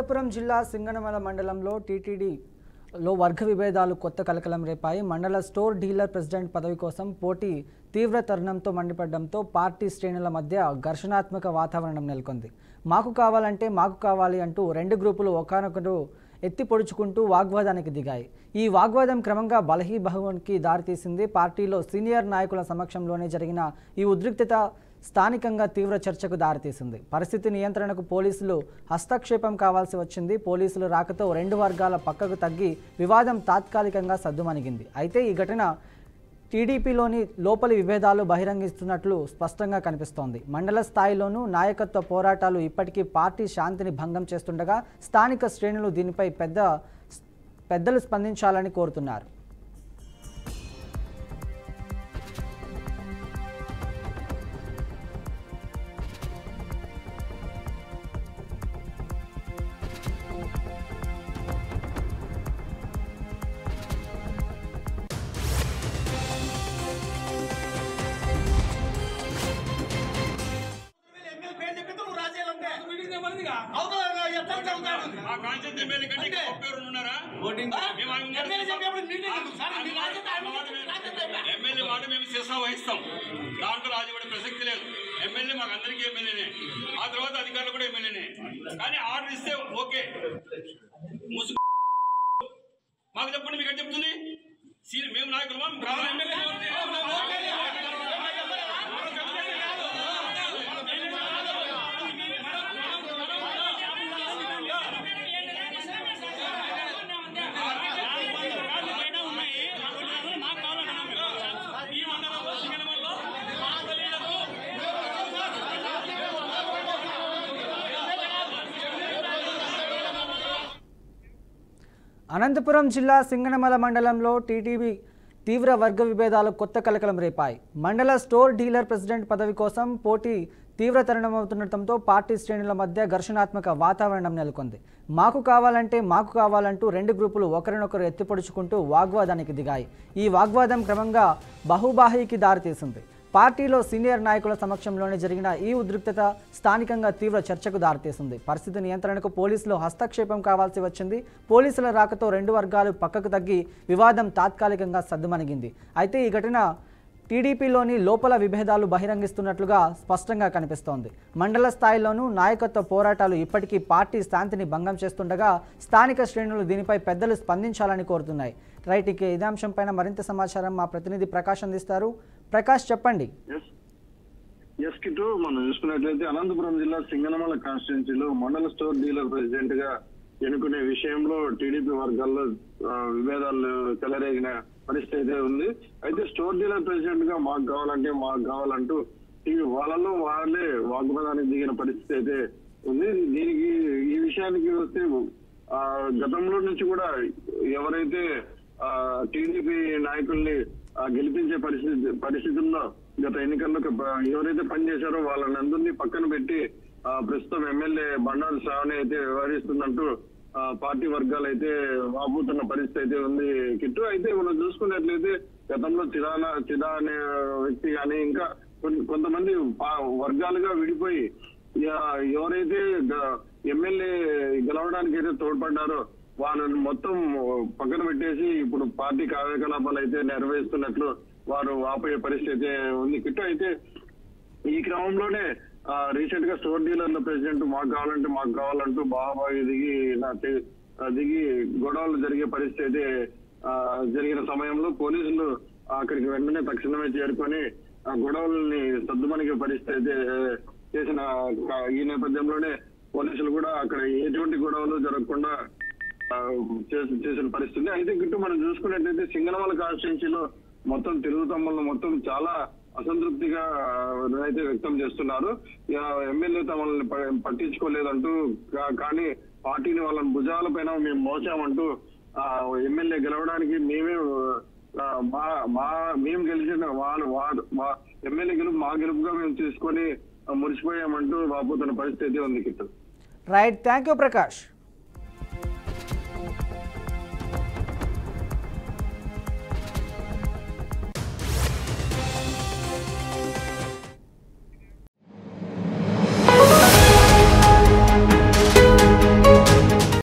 అనంతపురం జిల్లా సింగనమల మండలంలో టీటీడీలో వర్గ విభేదాలు కొత్త కలకలం రేపాయి. మండల స్టోర్ డీలర్ ప్రెసిడెంట్ పదవి కోసం పోటీ తీవ్ర తరుణంతో మండిపడడంతో పార్టీ శ్రేణుల మధ్య ఘర్షణాత్మక వాతావరణం నెలకొంది. మాకు కావాలంటే మాకు కావాలి అంటూ రెండు గ్రూపులు ఒకరినొకరు ఎత్తి పొడుచుకుంటూ వాగ్వాదానికి దిగాయి. ఈ వాగ్వాదం క్రమంగా బలహీభావానికి దారితీసింది. పార్టీలో సీనియర్ నాయకుల సమక్షంలోనే జరిగిన ఈ ఉద్రిక్తత స్థానికంగా తీవ్ర చర్చకు దారితీసింది. పరిస్థితి నియంత్రణకు పోలీసులు హస్తక్షేపం కావాల్సి వచ్చింది. పోలీసులు రాకతో రెండు వర్గాల పక్కకు తగ్గి వివాదం తాత్కాలికంగా సద్దుమణిగింది. అయితే ఈ ఘటన టీడీపీలోని లోపలి విభేదాలు బహిరంగిస్తున్నట్లు స్పష్టంగా కనిపిస్తోంది. మండల స్థాయిలోనూ నాయకత్వ పోరాటాలు ఇప్పటికీ పార్టీ శాంతిని భంగం చేస్తుండగా స్థానిక శ్రేణులు దీనిపై పెద్దలు స్పందించాలని కోరుతున్నారు. ఎమ్మెల్యే మాట మేము శిరసా వహిస్తాం. దాంట్లో రాజీపడే ప్రసక్తి లేదు. ఎమ్మెల్యే మాకు అందరికీ ఎమ్మెల్యేనే, ఆ తర్వాత అధికారులు కూడా ఎమ్మెల్యేనే. కానీ ఆర్డర్ ఇస్తే ఓకే. ముసుగు మాకు చెప్పండి, మీకు చెప్తుంది మేము నాయకులమా? అనంతపురం జిల్లా సింగనమల మండలంలో టీటీడీ తీవ్ర వర్గ విభేదాలు కొత్త కలకలం రేపాయి. మండల స్టోర్ డీలర్ ప్రెసిడెంట్ పదవి కోసం పోటీ తీవ్ర తరుణమవుతుండటంతో పార్టీ శ్రేణుల మధ్య ఘర్షణాత్మక వాతావరణం నెలకొంది. మాకు కావాలంటే మాకు కావాలంటూ రెండు గ్రూపులు ఒకరినొకరు ఎత్తిపొడుచుకుంటూ వాగ్వాదానికి దిగాయి. ఈ వాగ్వాదం క్రమంగా బహుబాహీకి దారితీసింది. పార్టీలో సీనియర్ నాయకుల సమక్షంలోనే జరిగిన ఈ ఉద్రిక్తత స్థానికంగా తీవ్ర చర్చకు దారితీసింది. పరిస్థితి నియంత్రణకు పోలీసులు హస్తక్షేపం కావాల్సి వచ్చింది. పోలీసుల రాకతో రెండు వర్గాలు పక్కకు తగ్గి వివాదం తాత్కాలికంగా సద్దుమణిగింది. అయితే ఈ ఘటన టీడీపీలోని లోపల విభేదాలు బహిరంగిస్తున్నట్లుగా స్పష్టంగా కనిపిస్తోంది. మండల స్థాయిలోనూ నాయకత్వ పోరాటాలు ఇప్పటికీ పార్టీ శాంతిని భంగం చేస్తుండగా స్థానిక శ్రేణులు దీనిపై పెద్దలు స్పందించాలని కోరుతున్నాయి. రైట్, ఇక ఇదే అంశంపైన మరింత సమాచారం మా ప్రతినిధి ప్రకాష్ అందిస్తారు. ప్రకాష్, చెప్పండి. మనం చూసుకున్నట్లయితే అనంతపురం జిల్లా సింగనమల కాన్స్టిట్యున్సీలో మండల స్టోర్ డీలర్ ప్రెసిడెంట్ గా ఎన్నుకునే విషయంలో టీడీపీ వర్గాల్లో విభేదాలు చెలరేగిన పరిస్థితి అయితే ఉంది. అయితే స్టోర్ డీలర్ ప్రెసిడెంట్ గా మాకు కావాలంటూ వాళ్ళలో వాళ్ళే వాగ్వాదానికి దిగిన పరిస్థితి అయితే ఉంది. దీనికి ఈ విషయానికి వస్తే గతంలో నుంచి కూడా ఎవరైతే టీడీపీ నాయకుల్ని గెలిపించే పరిస్థితుల్లో గత ఎన్నికల్లో ఎవరైతే పనిచేశారో వాళ్ళని అందరినీ పక్కన పెట్టి ప్రస్తుతం ఎమ్మెల్యే బండారు శ్రావణి అయితే వ్యవహరిస్తుందంటూ పార్టీ వర్గాలు అయితే వాపోతున్న పరిస్థితి అయితే ఉంది కిట్టు. అయితే మనం చూసుకున్నట్లయితే గతంలో చిదా అనే వ్యక్తి కానీ ఇంకా కొంతమంది వర్గాలుగా విడిపోయి ఎవరైతే ఎమ్మెల్యే గెలవడానికి అయితే తోడ్పడ్డారో వాళ్ళని మొత్తం పక్కన పెట్టేసి ఇప్పుడు పార్టీ కార్యకలాపాలు అయితే నెరవేరుస్తున్నట్లు వారు ఆపే పరిస్థితి ఉంది కిట్టు. అయితే ఈ క్రమంలోనే రీసెంట్ గా స్టోర్ డీలర్ల ప్రెసిడెంట్ మాకు కావాలంటూ బాబాయి దిగి గొడవలు జరిగే పరిస్థితి అయితే జరిగిన సమయంలో పోలీసులు అక్కడికి వెంటనే తక్షణమే చేరుకొని ఆ గొడవల్ని సద్దుమణిగే పరిస్థితి అయితే చేసిన ఈ నేపథ్యంలోనే పోలీసులు కూడా అక్కడ ఎటువంటి గొడవలు జరగకుండా చేసిన పరిస్థితి. అయితే గిట్టు మనం చూసుకున్నట్లయితే సింగనమల కాన్స్టిట్యున్సీలో మొత్తం తెలుగుతమ్ములను మొత్తం చాలా అసంతృప్తిగా అయితే వ్యక్తం చేస్తున్నారు. ఎమ్మెల్యే తమల్ని పట్టించుకోలేదంటూ, కానీ పార్టీని వాళ్ళని భుజాల పైన మేము మోసామంటూ ఎమ్మెల్యే గెలవడానికి మేము గెలిచిన మా ఎమ్మెల్యే గెలుపు మా గెలుపుగా మేము తీసుకొని మురిసిపోయామంటూ వాపోతున్న పరిస్థితి ఉంది Kittu. Right, thank you Prakash.